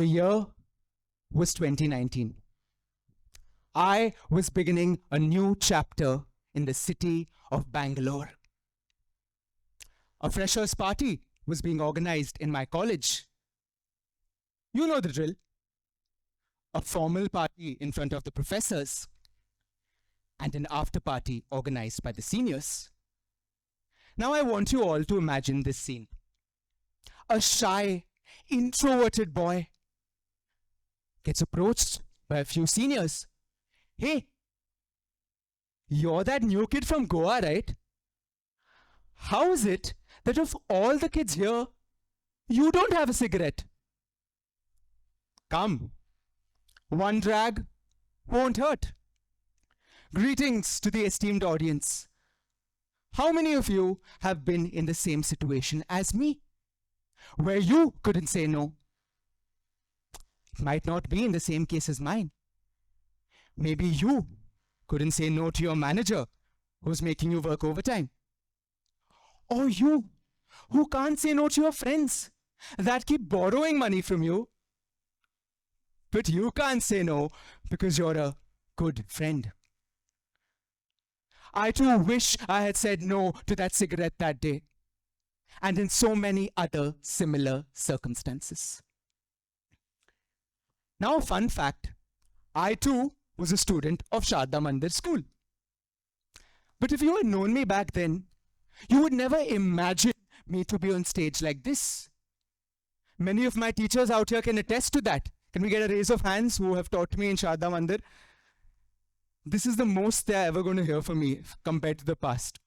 The year was 2019. I was beginning a new chapter in the city of Bangalore. A freshers' party was being organized in my college. You know the drill. A formal party in front of the professors and an after party organized by the seniors. Now I want you all to imagine this scene. A shy, introverted boy gets approached by a few seniors. Hey, you're that new kid from Goa, right? How is it that of all the kids here, you don't have a cigarette? Come, one drag won't hurt. Greetings to the esteemed audience. How many of you have been in the same situation as me, where you couldn't say no? It might not be in the same case as mine. Maybe you couldn't say no to your manager who's making you work overtime. Or you who can't say no to your friends that keep borrowing money from you. But you can't say no because you're a good friend. I too wish I had said no to that cigarette that day, and in so many other similar circumstances. Now, a fun fact, I too was a student of Sharada Mandir school. But if you had known me back then, you would never imagine me to be on stage like this. Many of my teachers out here can attest to that. Can we get a raise of hands who have taught me in Sharada Mandir? This is the most they're ever going to hear from me compared to the past.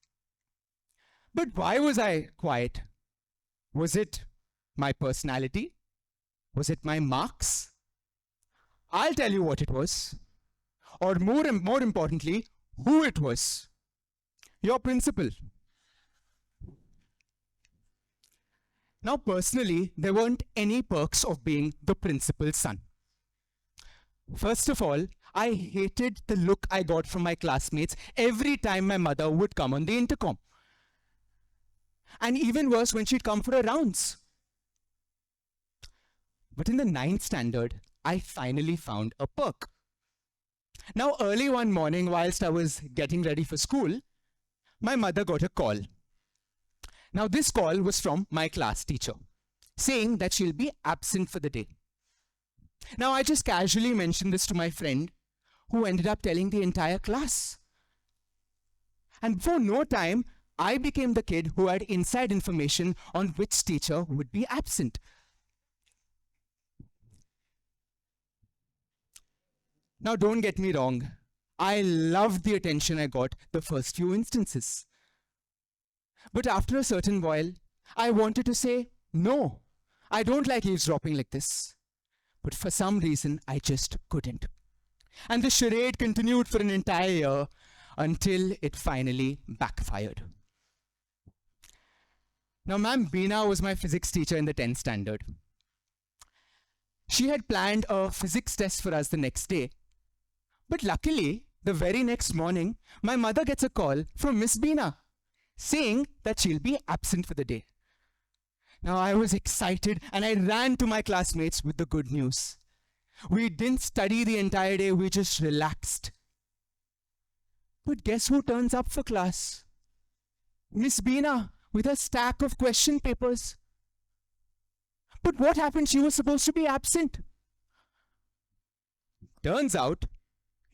But why was I quiet? Was it my personality? Was it my marks? I'll tell you what it was. Or more importantly, who it was. Your principal. Now, personally, there weren't any perks of being the principal's son. First of all, I hated the look I got from my classmates every time my mother would come on the intercom. And even worse when she'd come for her rounds. But in the 9th standard, I finally found a perk. Now, early one morning, whilst I was getting ready for school, my mother got a call. Now, this call was from my class teacher, saying that she'll be absent for the day. Now, I just casually mentioned this to my friend, who ended up telling the entire class. And for no time, I became the kid who had inside information on which teacher would be absent. Now, don't get me wrong. I loved the attention I got the first few instances. But after a certain while, I wanted to say, no, I don't like eavesdropping like this. But for some reason, I just couldn't. And the charade continued for an entire year until it finally backfired. Now, Ma'am Beena was my physics teacher in the 10th standard. She had planned a physics test for us the next day. But luckily, the very next morning, my mother gets a call from Miss Beena saying that she'll be absent for the day. Now, I was excited and I ran to my classmates with the good news. We didn't study the entire day, we just relaxed. But guess who turns up for class? Miss Beena with a stack of question papers. But what happened? She was supposed to be absent. Turns out,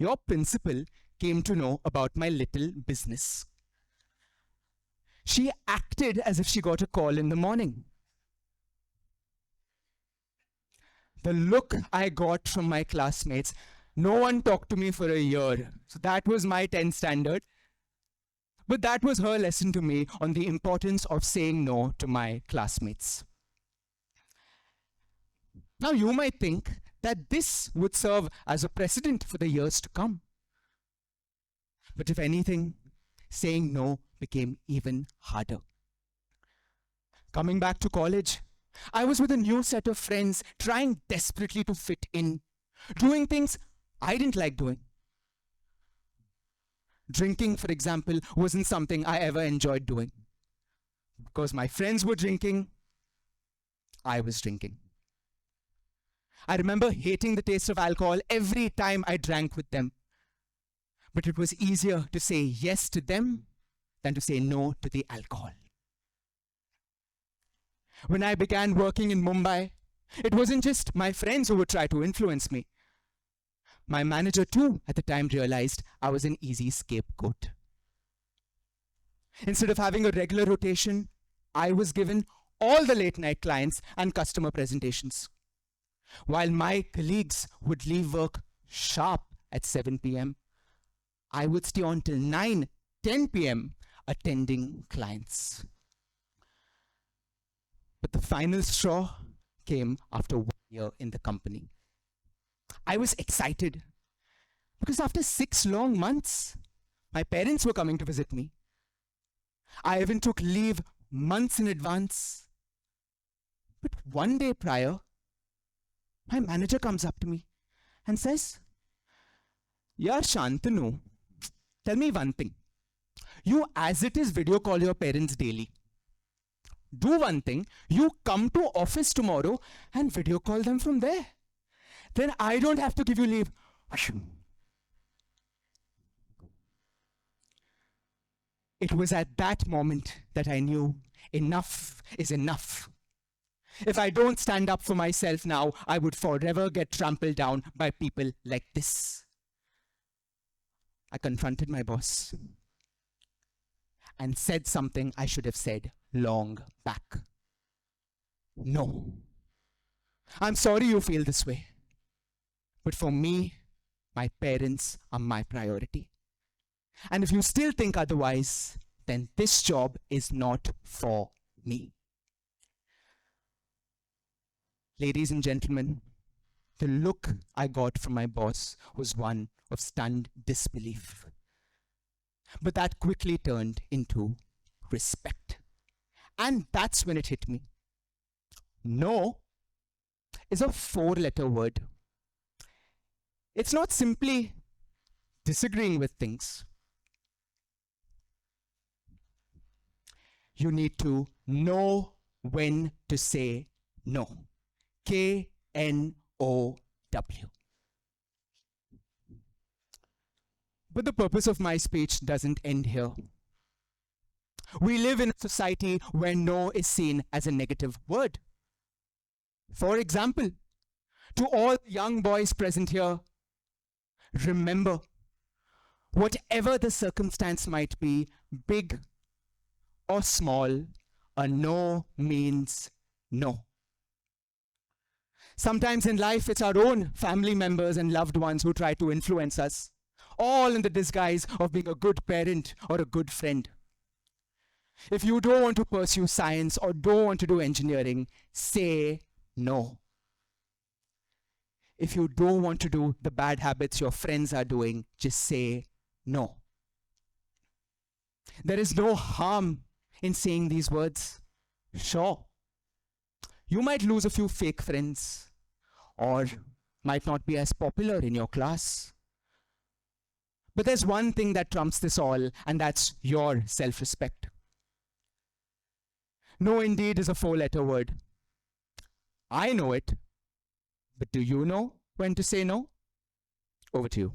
your principal came to know about my little business. She acted as if she got a call in the morning. The look I got from my classmates, no one talked to me for a year. So that was my 10th standard. But that was her lesson to me on the importance of saying no to my classmates. Now you might think that this would serve as a precedent for the years to come. But if anything, saying no became even harder. Coming back to college, I was with a new set of friends trying desperately to fit in, doing things I didn't like doing. Drinking, for example, wasn't something I ever enjoyed doing. Because my friends were drinking, I was drinking. I remember hating the taste of alcohol every time I drank with them. But it was easier to say yes to them than to say no to the alcohol. When I began working in Mumbai, it wasn't just my friends who would try to influence me. My manager too at the time realized I was an easy scapegoat. Instead of having a regular rotation, I was given all the late night clients and customer presentations, while my colleagues would leave work sharp at 7 p.m. I would stay on till 9, 10 p.m. attending clients. But the final straw came after 1 year in the company. I was excited because after 6 long months, my parents were coming to visit me. I even took leave months in advance. But one day prior, my manager comes up to me and says, "Yeah, Shantanu, tell me one thing. You as it is video call your parents daily. Do one thing, you come to office tomorrow and video call them from there. Then I don't have to give you leave." It was at that moment that I knew enough is enough. If I don't stand up for myself now, I would forever get trampled down by people like this. I confronted my boss and said something I should have said long back. No. I'm sorry you feel this way. But for me, my parents are my priority. And if you still think otherwise, then this job is not for me. Ladies and gentlemen, the look I got from my boss was one of stunned disbelief. But that quickly turned into respect. And that's when it hit me. No is a 4-letter word. It's not simply disagreeing with things. You need to know when to say no. kNOW. But the purpose of my speech doesn't end here. We live in a society where no is seen as a negative word. For example, to all young boys present here, remember, whatever the circumstance might be, big or small, a no means no. Sometimes in life, it's our own family members and loved ones who try to influence us, all in the disguise of being a good parent or a good friend. If you don't want to pursue science or don't want to do engineering, say no. If you don't want to do the bad habits your friends are doing, just say no. There is no harm in saying these words. Sure, you might lose a few fake friends or might not be as popular in your class. But there's one thing that trumps this all, and that's your self-respect. No indeed is a 4-letter word. I know it, but do you know when to say no? Over to you.